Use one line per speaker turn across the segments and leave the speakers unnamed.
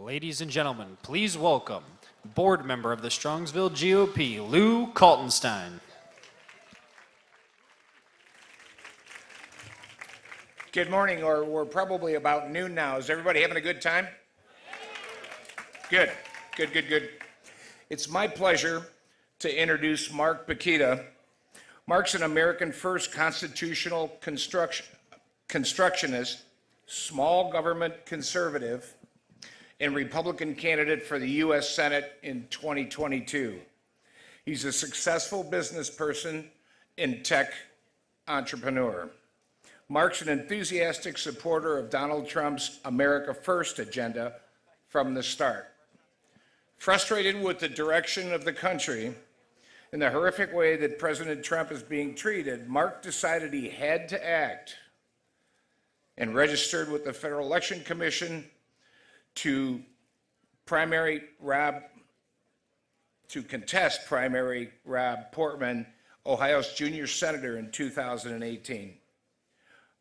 Ladies and gentlemen, please welcome board member of the Strongsville GOP, Lou Kaltenstein.
Good morning, or we're probably about noon now. Is everybody having a good time? Good. It's my pleasure to introduce Mark Pukita. Mark's an American First constitutional constructionist, small government conservative, and Republican candidate for the U.S. Senate in 2022. He's a successful business person and tech entrepreneur. Mark's an enthusiastic supporter of Donald Trump's America First agenda from the start. Frustrated with the direction of the country and the horrific way that President Trump is being treated, Mark decided he had to act and registered with the Federal Election Commission to contest primary Rob Portman, Ohio's junior senator in 2018.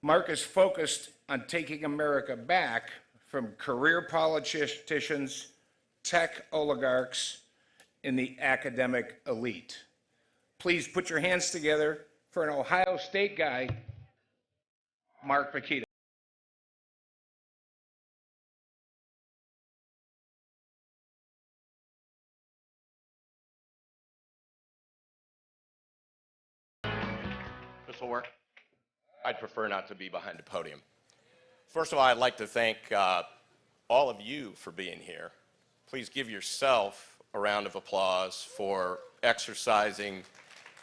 Mark is focused on taking America back from career politicians, tech oligarchs, and the academic elite. Please put your hands together for an Ohio State guy, Mark Pukita.
This will work? I'd prefer not to be behind a podium. First of all, I'd like to thank all of you for being here. Please give yourself a round of applause for exercising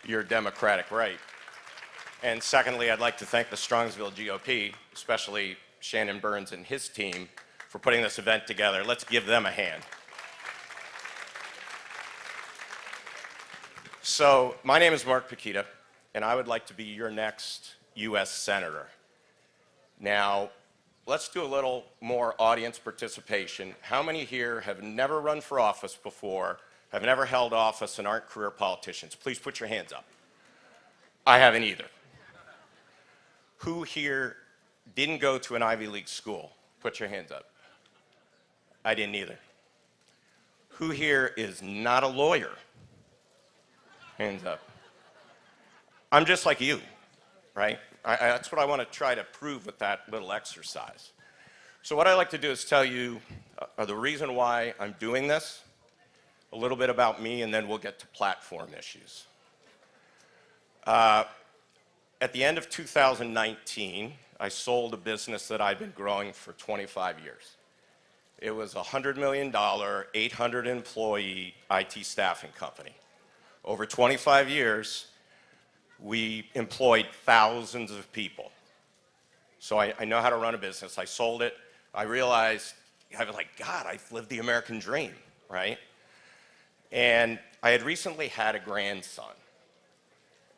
your democratic right. And secondly, I'd like to thank the Strongsville GOP, especially Shannon Burns and his team, for putting this event together. Let's give them a hand. So, my name is Mark Pukita, and I would like to be your next U.S. Senator. Now, let's do a little more audience participation. How many here have never run for office before, have never held office, and aren't career politicians? Please put your hands up. I haven't either. Who here didn't go to an Ivy League school? Put your hands up. I didn't either. Who here is not a lawyer? Hands up. I'm just like you, right? That's what I want to try to prove with that little exercise. So what I'd like to do is tell you the reason why I'm doing this, a little bit about me, and then we'll get to platform issues. At the end of 2019, I sold a business that I'd been growing for 25 years. It was a $100 million, 800-employee IT staffing company. Over 25 years, we employed thousands of people. So I know how to run a business. I sold it. I realized, I was like, God, I've lived the American dream, right? And I had recently had a grandson.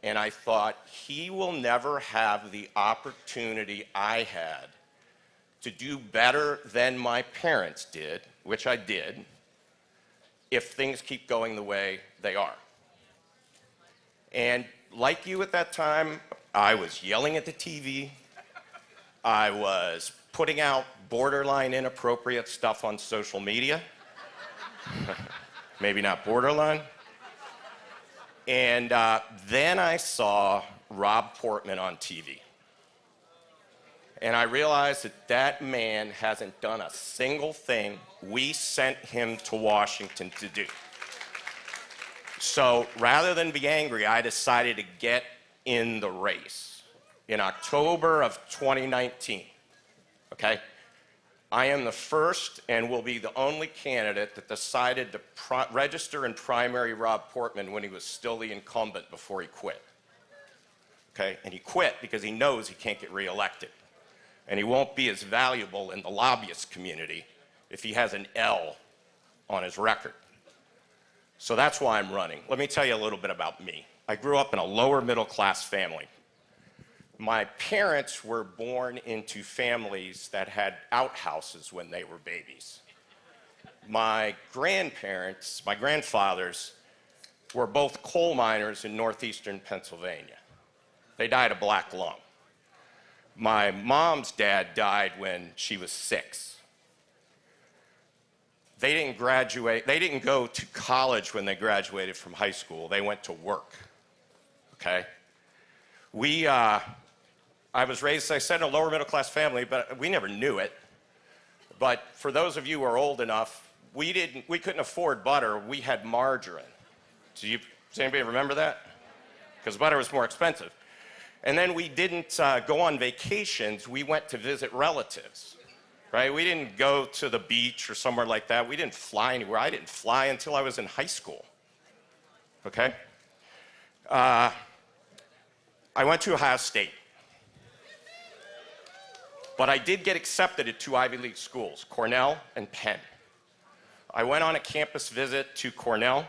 And I thought, he will never have the opportunity I had to do better than my parents did, which I did, if things keep going the way they are. And like you at that time, I was yelling at the TV. I was putting out borderline inappropriate stuff on social media. Maybe not borderline. And then I saw Rob Portman on TV. And I realized that that man hasn't done a single thing we sent him to Washington to do. So rather than be angry, I decided to get in the race in October of 2019, okay? I am the first and will be the only candidate that decided to register and primary Rob Portman when he was still the incumbent before he quit, okay? And he quit because he knows he can't get reelected. And he won't be as valuable in the lobbyist community if he has an L on his record. So that's why I'm running. Let me tell you a little bit about me. I grew up in a lower middle class family. My parents were born into families that had outhouses when they were babies. My grandparents, my grandfathers, were both coal miners in northeastern Pennsylvania. They died of black lung. My mom's dad died when she was 6. they didn't graduate, they didn't go to college when they graduated from high school. They went to work, okay? I was raised, as I said, in a lower middle class family, but we never knew it. But for those of you who are old enough, we couldn't afford butter, we had margarine. Does anybody remember that? Because butter was more expensive. And then we didn't go on vacations, we went to visit relatives, right? We didn't go to the beach or somewhere like that. We didn't fly anywhere. I didn't fly until I was in high school, okay? I went to Ohio State. But I did get accepted at 2 Ivy League schools, Cornell and Penn. I went on a campus visit to Cornell,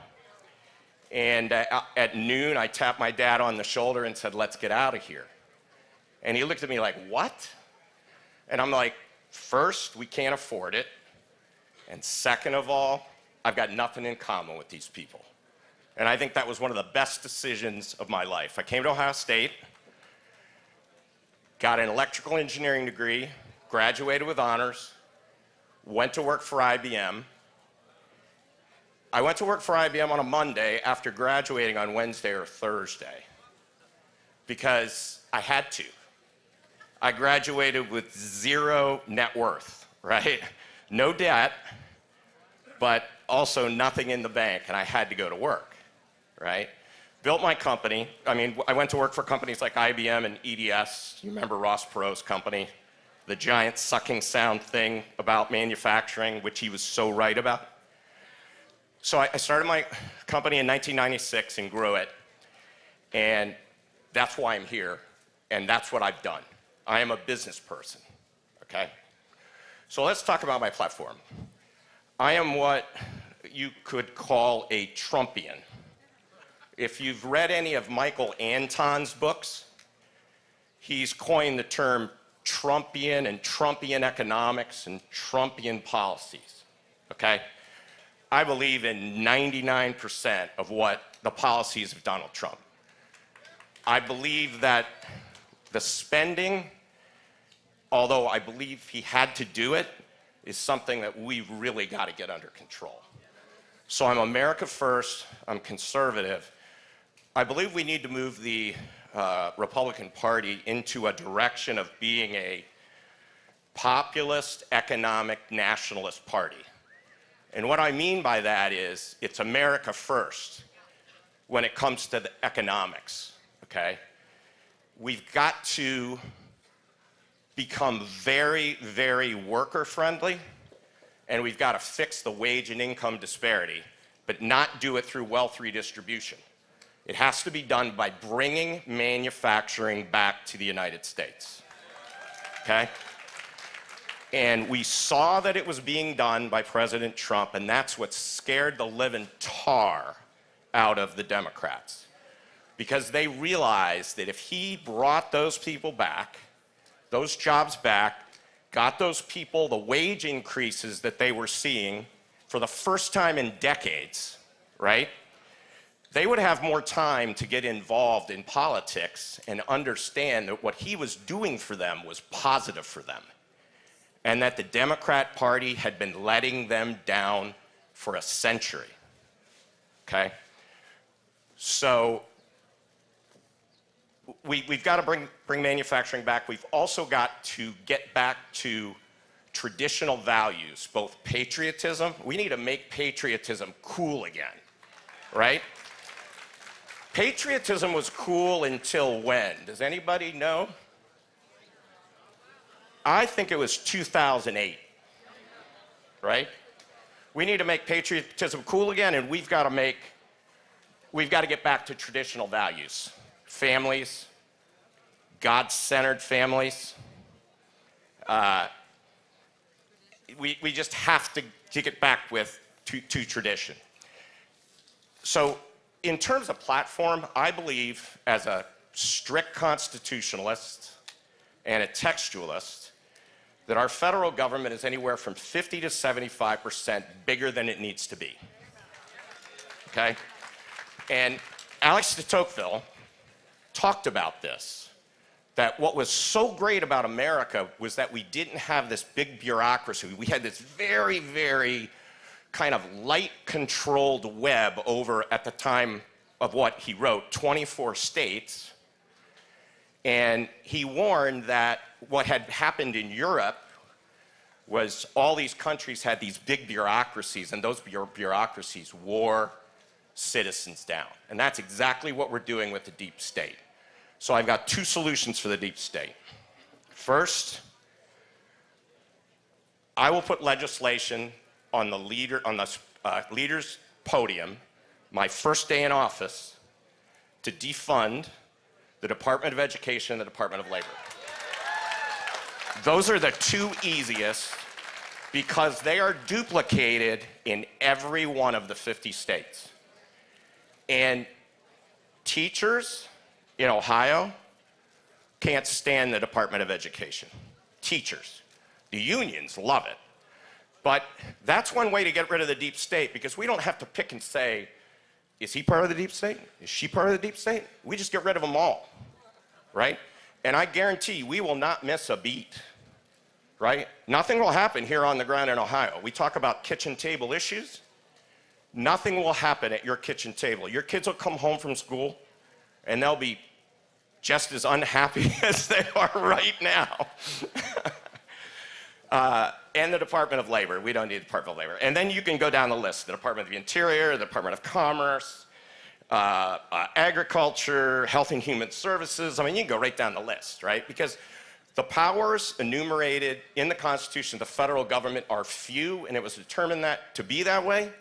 and at noon, I tapped my dad on the shoulder and said, "Let's get out of here." And he looked at me like, "What?" And I'm like, first, we can't afford it. And second of all, I've got nothing in common with these people. And I think that was one of the best decisions of my life. I came to Ohio State, got an electrical engineering degree, graduated with honors, went to work for IBM. I went to work for IBM on a Monday after graduating on Wednesday or Thursday because I had to. I graduated with 0 net worth, right? No debt, but also nothing in the bank, and I had to go to work, right? Built my company. I went to work for companies like IBM and EDS. You remember Ross Perot's company, the giant sucking sound thing about manufacturing, which he was so right about. So I started my company in 1996 and grew it. And that's why I'm here, and that's what I've done. I am a business person, okay? So let's talk about my platform. I am what you could call a Trumpian. If you've read any of Michael Anton's books, he's coined the term Trumpian and Trumpian economics and Trumpian policies, okay? I believe in 99% of what the policies of Donald Trump. I believe that the spending, although I believe he had to do it, is something that we've really got to get under control. So I'm America first, I'm conservative. I believe we need to move the Republican Party into a direction of being a populist, economic, nationalist party. And what I mean by that is it's America first when it comes to the economics, okay? We've got to become very, very worker-friendly, and we've got to fix the wage and income disparity, but not do it through wealth redistribution. It has to be done by bringing manufacturing back to the United States, okay? And we saw that it was being done by President Trump, and that's what scared the living tar out of the Democrats. Because they realized that if he brought those people back, those jobs back, got those people the wage increases that they were seeing for the first time in decades, right? They would have more time to get involved in politics and understand that what he was doing for them was positive for them, and that the Democrat Party had been letting them down for a century, okay? So we've got to bring manufacturing back. We've also got to get back to traditional values, both patriotism. We need to make patriotism cool again, right? Patriotism was cool until when? Does anybody know? I think it was 2008, right? We need to make patriotism cool again, and we've got to get back to traditional values. Families, God-centered families. We just have to get back to tradition. So in terms of platform, I believe as a strict constitutionalist and a textualist that our federal government is anywhere from 50 to 75% bigger than it needs to be, okay? And Alex de Tocqueville talked about this, that what was so great about America was that we didn't have this big bureaucracy. We had this very, very kind of light-controlled web over, at the time of what he wrote, 24 states. And he warned that what had happened in Europe was all these countries had these big bureaucracies, and those bureaucracies wore citizens down. And that's exactly what we're doing with the deep state. So I've got two solutions for the deep state. First, I will put legislation on the leader's podium my first day in office to defund the Department of Education and the Department of Labor. Those are the two easiest because they are duplicated in every one of the 50 states. And teachers in Ohio can't stand the Department of Education. Teachers. The unions love it. But that's one way to get rid of the deep state because we don't have to pick and say, is he part of the deep state? Is she part of the deep state? We just get rid of them all, right? And I guarantee you, we will not miss a beat, right? Nothing will happen here on the ground in Ohio. We talk about kitchen table issues. Nothing will happen at your kitchen table. Your kids will come home from school and they'll be just as unhappy as they are right now. And the Department of Labor. We don't need the Department of Labor. And then you can go down the list. The Department of the Interior, the Department of Commerce, Agriculture, Health and Human Services. I mean, you can go right down the list, right? Because the powers enumerated in the Constitution of the federal government are few, and it was determined that to be that way.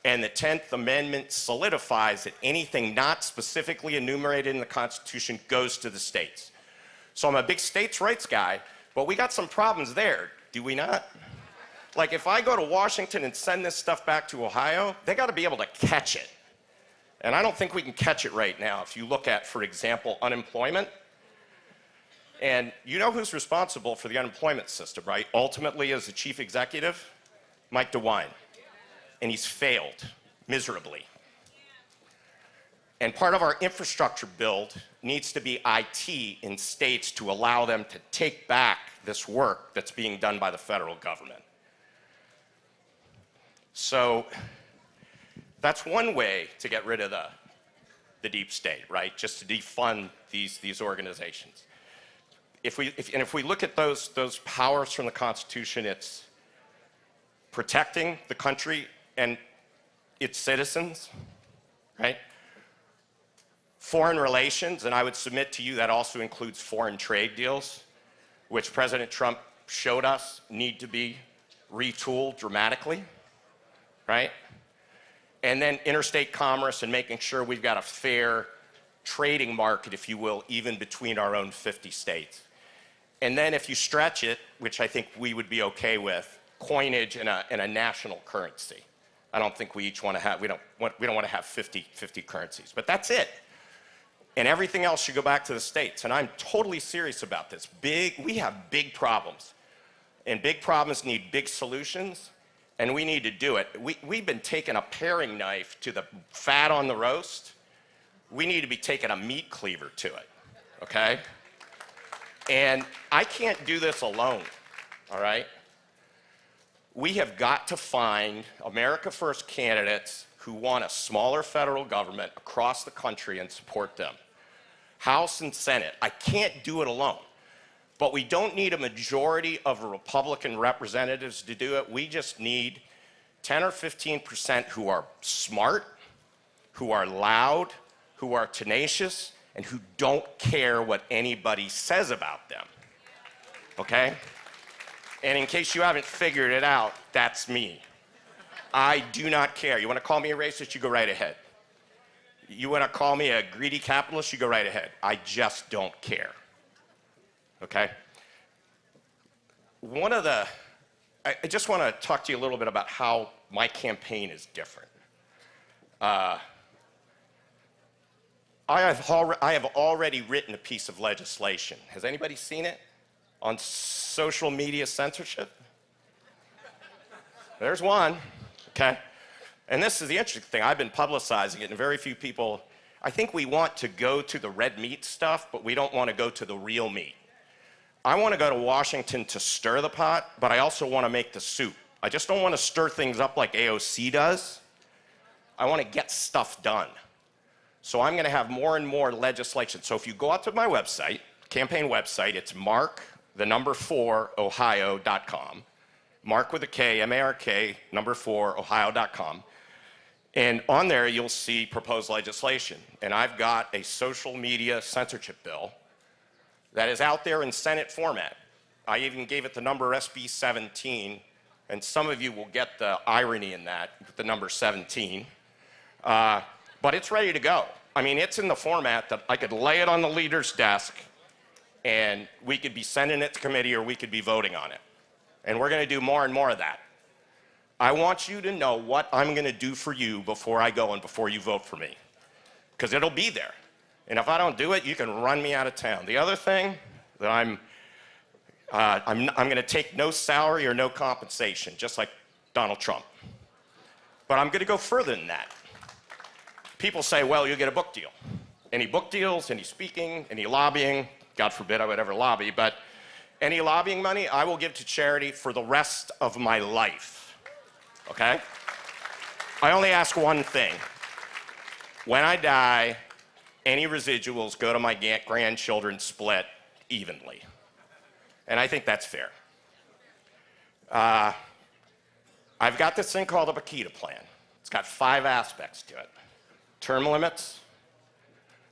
And the 10th Amendment solidifies that anything not specifically enumerated in the Constitution goes to the states. So I'm a big states' rights guy, but we got some problems there, do we not? Like if I go to Washington and send this stuff back to Ohio, they got to be able to catch it. And I don't think we can catch it right now. If you look at, for example, unemployment, and you know who's responsible for the unemployment system, right? Ultimately, as the chief executive, Mike DeWine. And he's failed miserably. And part of our infrastructure build needs to be IT in states to allow them to take back this work that's being done by the federal government. So that's one way to get rid of the deep state, right? Just to defund these organizations. If we look at those powers from the Constitution, it's protecting the country and its citizens, right? Foreign relations, and I would submit to you that also includes foreign trade deals, which President Trump showed us need to be retooled dramatically, right? And then interstate commerce and making sure we've got a fair trading market, if you will, even between our own 50 states. And then if you stretch it, which I think we would be okay with, coinage and a national currency. I don't think we each want to have, we don't want to have 50 currencies, but that's it. And everything else should go back to the states. And I'm totally serious about this. We have big problems. And big problems need big solutions, and we need to do it. We've been taking a paring knife to the fat on the roast. We need to be taking a meat cleaver to it, okay? And I can't do this alone, all right? We have got to find America First candidates who want a smaller federal government across the country and support them. House and Senate. I can't do it alone. But we don't need a majority of Republican representatives to do it. We just need 10 or 15% who are smart, who are loud, who are tenacious, and who don't care what anybody says about them. Okay? And in case you haven't figured it out, that's me. I do not care. You want to call me a racist, you go right ahead. You want to call me a greedy capitalist, you go right ahead. I just don't care. Okay? I just want to talk to you a little bit about how my campaign is different. I have already written a piece of legislation. Has anybody seen it? On social media censorship? There's one, okay? And this is the interesting thing. I've been publicizing it, and very few people, I think we want to go to the red meat stuff, but we don't want to go to the real meat. I want to go to Washington to stir the pot, but I also want to make the soup. I just don't want to stir things up like AOC does. I want to get stuff done. So I'm going to have more and more legislation. So if you go out to my website, campaign website, it's mark4ohio.com. Mark with a K, M-A-R-K, 4, ohio.com. And on there, you'll see proposed legislation. And I've got a social media censorship bill that is out there in Senate format. I even gave it the number SB 17, and some of you will get the irony in that, with the number 17. But it's ready to go. I mean, it's in the format that I could lay it on the leader's desk, and we could be sending it to committee, or we could be voting on it. And we're going to do more and more of that. I want you to know what I'm going to do for you before I go and before you vote for me, because it'll be there. And if I don't do it, you can run me out of town. The other thing that I'm going to take no salary or no compensation, just like Donald Trump. But I'm going to go further than that. People say, well, you get a book deal. Any book deals, any speaking, any lobbying, God forbid I would ever lobby, but any lobbying money I will give to charity for the rest of my life. Okay? I only ask one thing. When I die, any residuals go to my grandchildren split evenly. And I think that's fair. I've got this thing called a Pukita plan. It's got 5 aspects to it. Term limits,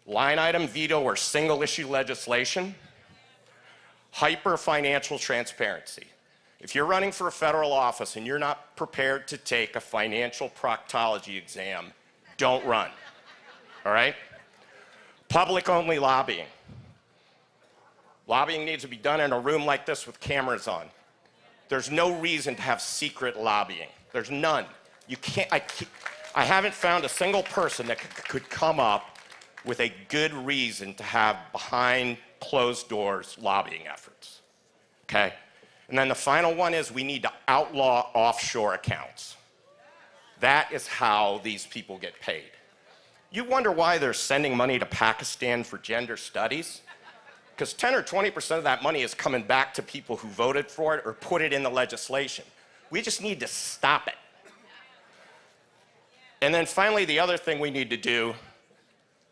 line item veto or single issue legislation, hyper financial transparency. If you're running for a federal office and you're not prepared to take a financial proctology exam, don't run, all right? Public only lobbying. Lobbying needs to be done in a room like this with cameras on. There's no reason to have secret lobbying. There's none. You can't, I haven't found a single person that could come up with a good reason to have behind closed doors lobbying efforts, okay? And then the final one is we need to outlaw offshore accounts. That is how these people get paid. You wonder why they're sending money to Pakistan for gender studies? Because 10 or 20% of that money is coming back to people who voted for it or put it in the legislation. We just need to stop it. And then finally, the other thing we need to do,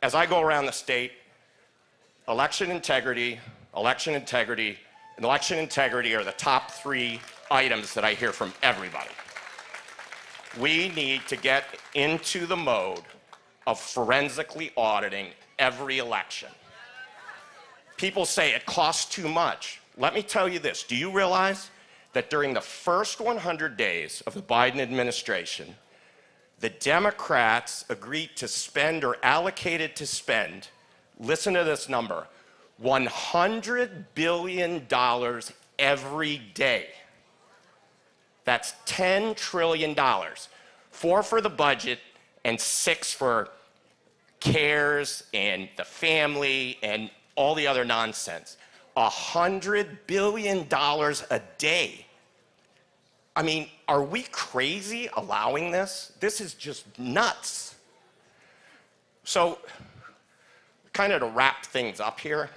as I go around the state, election integrity, and election integrity are the top 3 items that I hear from everybody. We need to get into the mode of forensically auditing every election. People say it costs too much. Let me tell you this. Do you realize that during the first 100 days of the Biden administration, the Democrats agreed to spend or allocated to spend, listen to this number, $100 billion every day. That's $10 trillion. 4 for the budget and 6 for CARES and the family and all the other nonsense. $100 billion a day. I mean, are we crazy allowing this? This is just nuts. So, kind of to wrap things up here.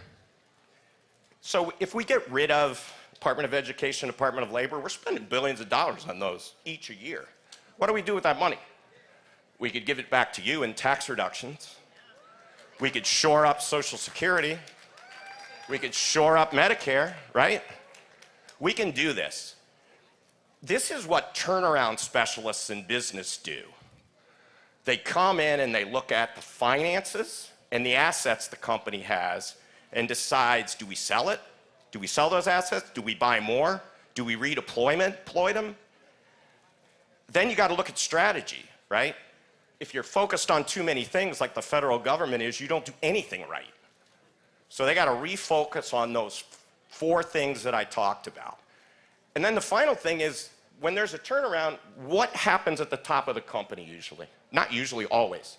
So if we get rid of Department of Education, Department of Labor, we're spending billions of dollars on those each a year. What do we do with that money? We could give it back to you in tax reductions. We could shore up Social Security. We could shore up Medicare, right? We can do this. This is what turnaround specialists in business do. They come in and they look at the finances and the assets the company has and decides, do we sell it? Do we sell those assets? Do we buy more? Do we redeploy them? Then you got to look at strategy, right? If you're focused on too many things like the federal government is, you don't do anything right. So they got to refocus on those 4 things that I talked about. And then the final thing is, when there's a turnaround, what happens at the top of the company usually? Not usually, always.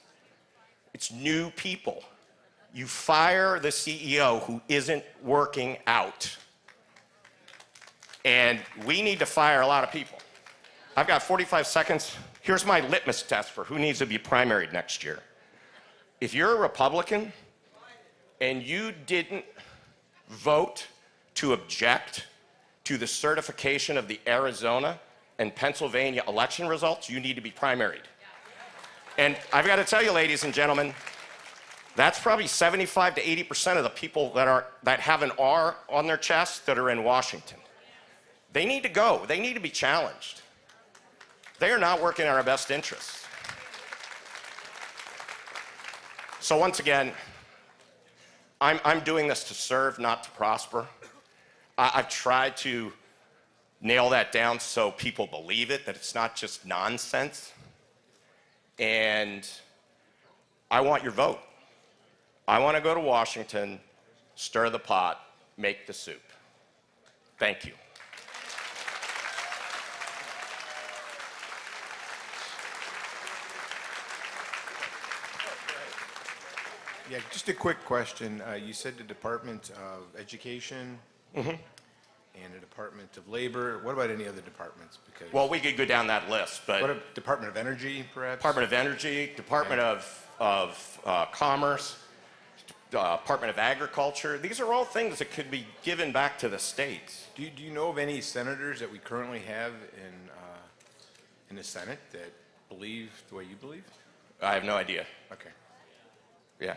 It's new people. You fire the CEO who isn't working out. And we need to fire a lot of people. I've got 45 seconds. Here's my litmus test for who needs to be primaried next year. If you're a Republican and you didn't vote to object to the certification of the Arizona and Pennsylvania election results, you need to be primaried. And I've got to tell you, ladies and gentlemen, that's probably 75 to 80% of the people that have an R on their chest that are in Washington. They need to go. They need to be challenged. They are not working in our best interests. So once again, I'm doing this to serve, not to prosper. I've tried to nail that down so people believe it, that it's not just nonsense. And I want your vote. I want to go to Washington, stir the pot, make the soup. Thank you.
Yeah, just a quick question. You said the Department of Education and the Department of Labor. What about any other departments? Because
Well, we could go down that list, but
what about Department of Energy, perhaps?
Department of Energy, Department of Commerce, Department of Agriculture, these are all things that could be given back to the states.
Do you know of any senators that we currently have in the Senate that believe the way you believe?
I have no idea.
Okay.
Yeah.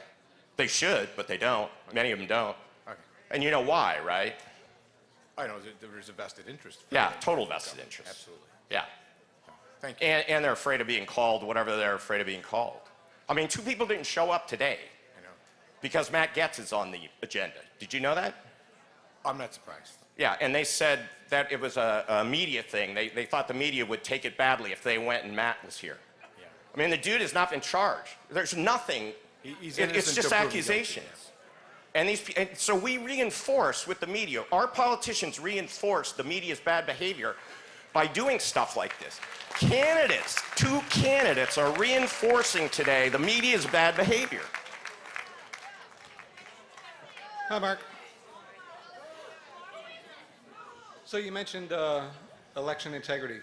They should, but they don't. Many of them don't.
Okay.
And you know why, right?
I know there's a vested interest. for
Yeah,
them.
total vested interest.
Absolutely.
Yeah.
Thank you.
And they're afraid of being called whatever they're afraid of being called. I mean, 2 people didn't show up today
I know.
because Matt Gaetz is on the agenda. Did you know that?
I'm not surprised.
Yeah, and they said that it was a media thing. They thought the media would take it badly if they went and Matt was here.
Yeah.
I mean, the dude is not in charge. There's nothing.
He's
It's
innocent
just
till proven
accusations.
guilty,
And so we reinforce with the media. Our politicians reinforce the media's bad behavior by doing stuff like this. Candidates, 2 candidates are reinforcing today the media's bad behavior.
Hi, Mark. So you mentioned election integrity.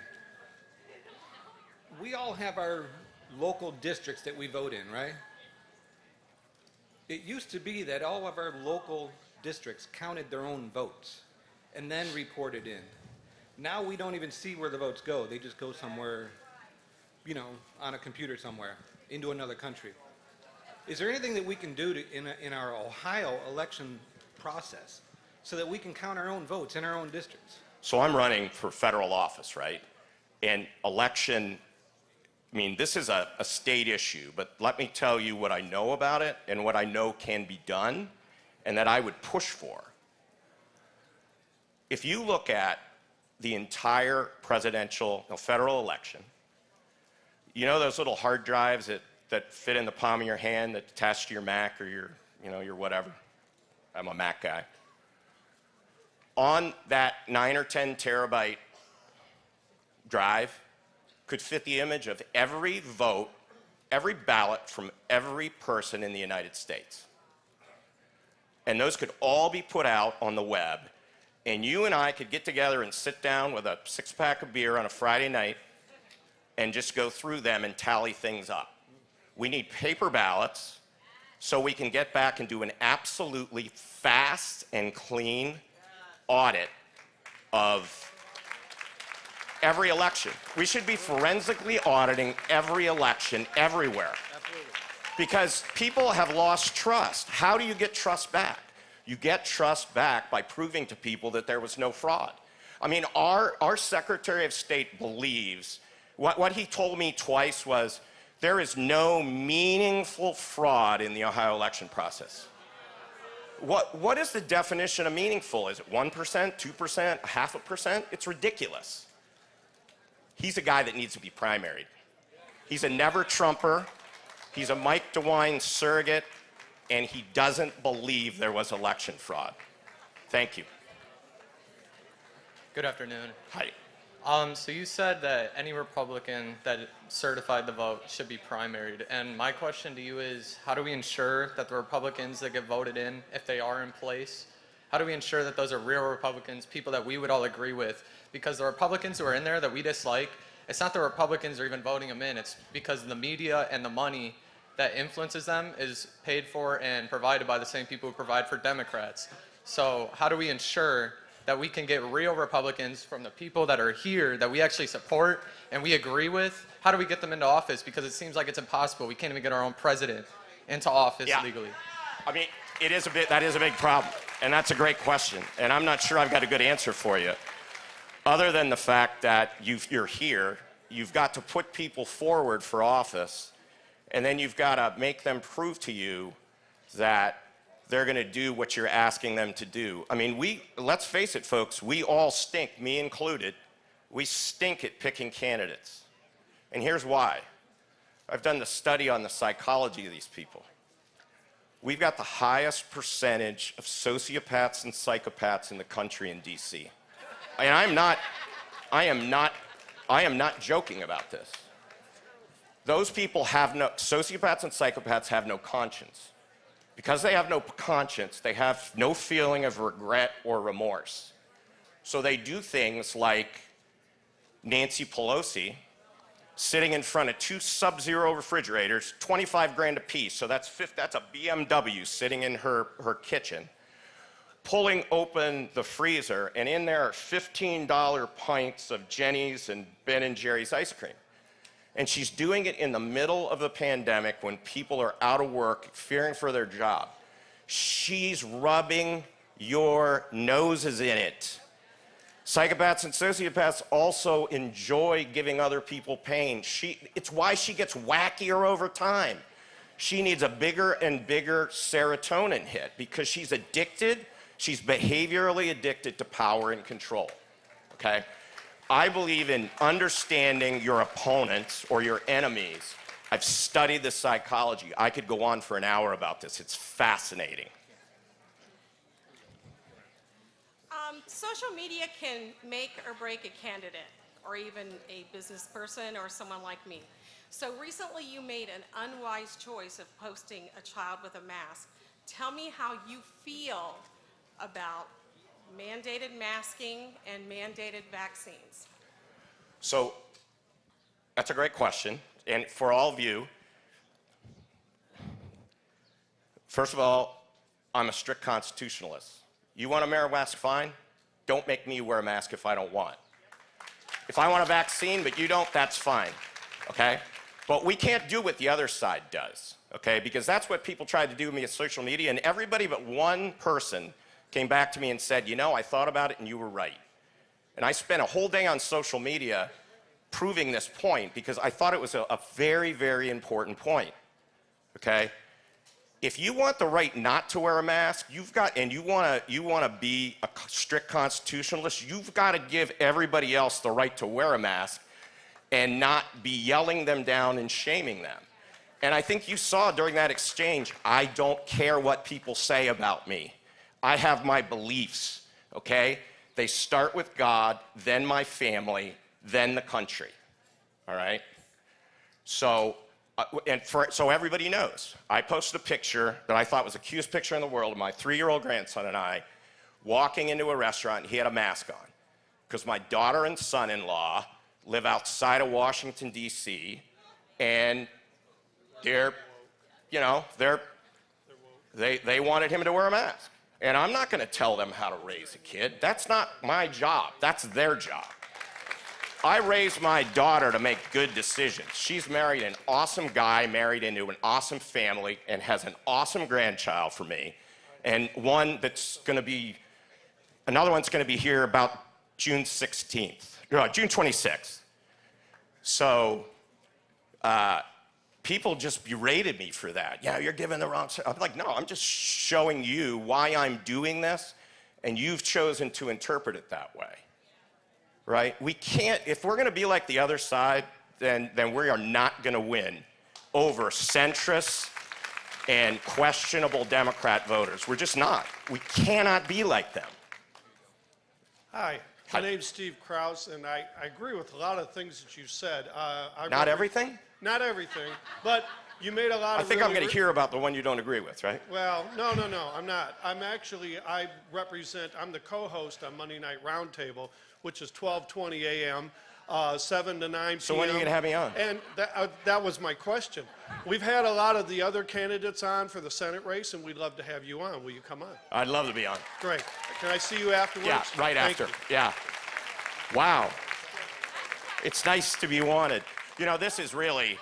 We all have our local districts that we vote in, right? It used to be that all of our local districts counted their own votes and then reported in. Now we don't even see where the votes go. They just go somewhere, you know, on a computer somewhere, into another country. Is there anything that we can do in our Ohio election process so that we can count our own votes in our own districts?
So I'm running for federal office, right? And election, I mean, this is a state issue, but let me tell you what I know about it and what I know can be done and that I would push for. If you look at the entire presidential, federal election, you know those little hard drives that fit in the palm of your hand that attach to your Mac or your whatever? I'm a Mac guy. On that 9 or 10 terabyte drive could fit the image of every vote, every ballot from every person in the United States. And those could all be put out on the web, and you and I could get together and sit down with a 6-pack of beer on a Friday night and just go through them and tally things up. We need paper ballots so we can get back and do an absolutely fast and clean audit of every election. We should be forensically auditing every election everywhere.
Absolutely.
Because people have lost trust. How do you get trust back? You get trust back by proving to people that there was no fraud. I mean, our Secretary of State believes, what he told me twice was, there is no meaningful fraud in the Ohio election process. What is the definition of meaningful? Is it 1%, 2%, 0.5%? It's ridiculous. He's a guy that needs to be primaried. He's a never-Trumper. He's a Mike DeWine surrogate, and he doesn't believe there was election fraud. Thank you.
Good afternoon.
Hi.
So you said that any Republican that certified the vote should be primaried. And my question to you is, how do we ensure that the Republicans that get voted in, if they are in place, how do we ensure that those are real Republicans, people that we would all agree with? Because the Republicans who are in there that we dislike, it's not the Republicans who are even voting them in. It's because the media and the money that influences them is paid for and provided by the same people who provide for Democrats. So how do we ensure that we can get real Republicans from the people that are here that we actually support and we agree with? How do we get them into office? Because it seems like it's impossible. We can't even get our own president into office legally.
I mean, that is a big problem, and that's a great question, and I'm not sure I've got a good answer for you. Other than the fact that you're here, you've got to put people forward for office, and then you've got to make them prove to you that they're going to do what you're asking them to do. I mean, let's face it, folks, we all stink, me included. We stink at picking candidates. And here's why. I've done the study on the psychology of these people. We've got the highest percentage of sociopaths and psychopaths in the country in DC. And I am not joking about this. Those people sociopaths and psychopaths have no conscience. Because they have no conscience, they have no feeling of regret or remorse. So they do things like Nancy Pelosi sitting in front of 2 Sub-Zero refrigerators, 25 grand a piece, so that's a BMW sitting in her kitchen, pulling open the freezer, and in there are $15 pints of Jenny's and Ben & Jerry's ice cream. And she's doing it in the middle of the pandemic when people are out of work, fearing for their job. She's rubbing your noses in it. Psychopaths and sociopaths also enjoy giving other people pain. It's why she gets wackier over time. She needs a bigger and bigger serotonin hit because she's addicted. She's behaviorally addicted to power and control, okay? I believe in understanding your opponents or your enemies. I've studied the psychology. I could go on for an hour about this. It's fascinating.
Social media can make or break a candidate or even a business person or someone like me. So recently you made an unwise choice of posting a child with a mask. Tell me how you feel about mandated masking and mandated vaccines.
So that's a great question. And for all of you, first of all, I'm a strict constitutionalist. You want to wear a mask, fine. Don't make me wear a mask if I don't want. If I want a vaccine, but you don't, that's fine, okay? But we can't do what the other side does, okay? Because that's what people tried to do with me on social media, and everybody but one person came back to me and said, you know, I thought about it and you were right. And I spent a whole day on social media proving this point because I thought it was a very, very important point, okay? If you want the right not to wear a mask, and you want to be a strict constitutionalist, you've got to give everybody else the right to wear a mask and not be yelling them down and shaming them. And I think you saw during that exchange, I don't care what people say about me. I have my beliefs, okay? They start with God, then my family, then the country, all right? So everybody knows, I posted a picture that I thought was the cutest picture in the world of my 3-year-old grandson and I walking into a restaurant, and he had a mask on. Because my daughter and son-in-law live outside of Washington, D.C., and they wanted him to wear a mask. And I'm not going to tell them how to raise a kid. That's not my job. That's their job. I raised my daughter to make good decisions. She's married an awesome guy, married into an awesome family, and has an awesome grandchild for me. And another one's going to be here about June 26th. So people just berated me for that. Yeah, you're giving the wrong... I'm like, no, I'm just showing you why I'm doing this, and you've chosen to interpret it that way. Right? We can't, if we're going to be like the other side, then we are not going to win over centrist and questionable Democrat voters. We're just not. We cannot be like them.
Hi, my name's Steve Krause, and I agree with a lot of things that you said.
Not everything?
Not everything, but you made a lot of...
I think I'm going to hear about the one you don't agree with, right?
Well, no, I'm not. I'm the co-host on Monday Night Roundtable, which is 12:20 a.m. 7 to 9 p.m.
So when are you gonna have me on?
And that was my question. We've had a lot of the other candidates on for the Senate race, and we'd love to have you on. Will you come on?
I'd love to be on.
Great. Can I see you afterwards?
Yeah, right
Thank
after.
you.
Yeah. Wow. It's nice to be wanted. You know, this is really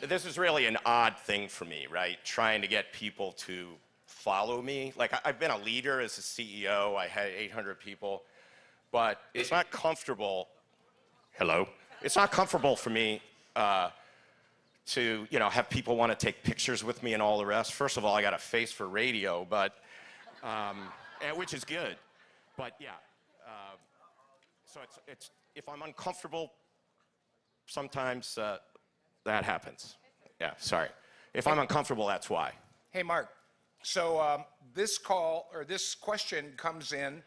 an odd thing for me, right? Trying to get people to follow me. Like, I've been a leader as a CEO. I had 800 people. But it's not comfortable. Hello? It's not comfortable for me to, have people want to take pictures with me and all the rest. First of all, I got a face for radio, but, which is good. But yeah, so it's if I'm uncomfortable, sometimes that happens. Yeah, sorry. If I'm uncomfortable, that's why.
Hey, Mark. So this question comes in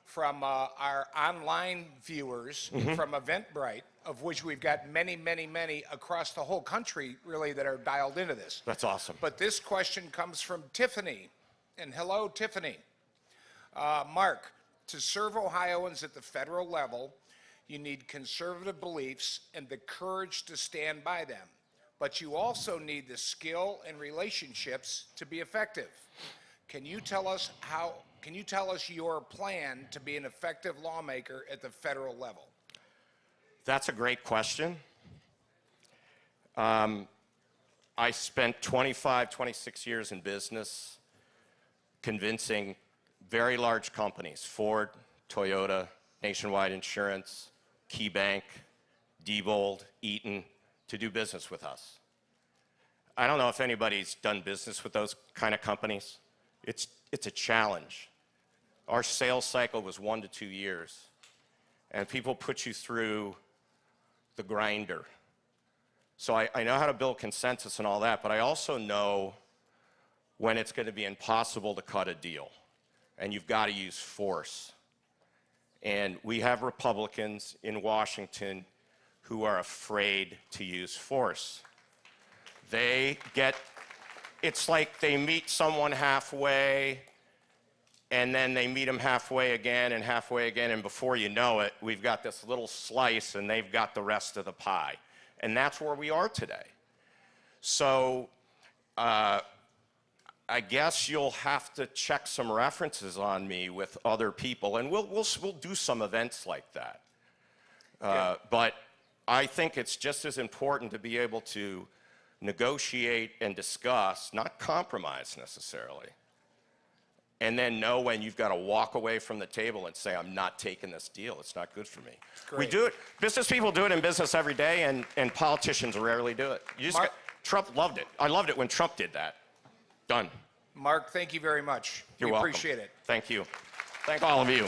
from our online viewers from Eventbrite, of which we've got many, many, many across the whole country, really, that are dialed into this.
That's awesome.
But this question comes from Tiffany. And hello, Tiffany. Mark, to serve Ohioans at the federal level, you need conservative beliefs and the courage to stand by them. But you also need the skill and relationships to be effective. Can you tell us your plan to be an effective lawmaker at the federal level?
That's a great question. I spent 25, 26 years in business convincing very large companies, Ford, Toyota, Nationwide Insurance, KeyBank, Diebold, Eaton, to do business with us. I don't know if anybody's done business with those kind of companies. It's a challenge. Our sales cycle was 1 to 2 years, and people put you through the grinder. So I know how to build consensus and all that, but I also know when it's going to be impossible to cut a deal, and you've got to use force. And we have Republicans in Washington who are afraid to use force. It's like they meet someone halfway, and then they meet them halfway again, and before you know it, we've got this little slice, and they've got the rest of the pie. And that's where we are today. So I guess you'll have to check some references on me with other people, and we'll do some events like that. But I think it's just as important to be able to negotiate and discuss, not compromise necessarily, and then know when you've got to walk away from the table and say, I'm not taking this deal. It's not good for me. We do it. Business people do it in business every day, and politicians rarely do it. Trump loved it. I loved it when Trump did that. Done.
Mark, thank you very much.
You're
we
welcome.
Appreciate it.
Thank you. Thank all of you.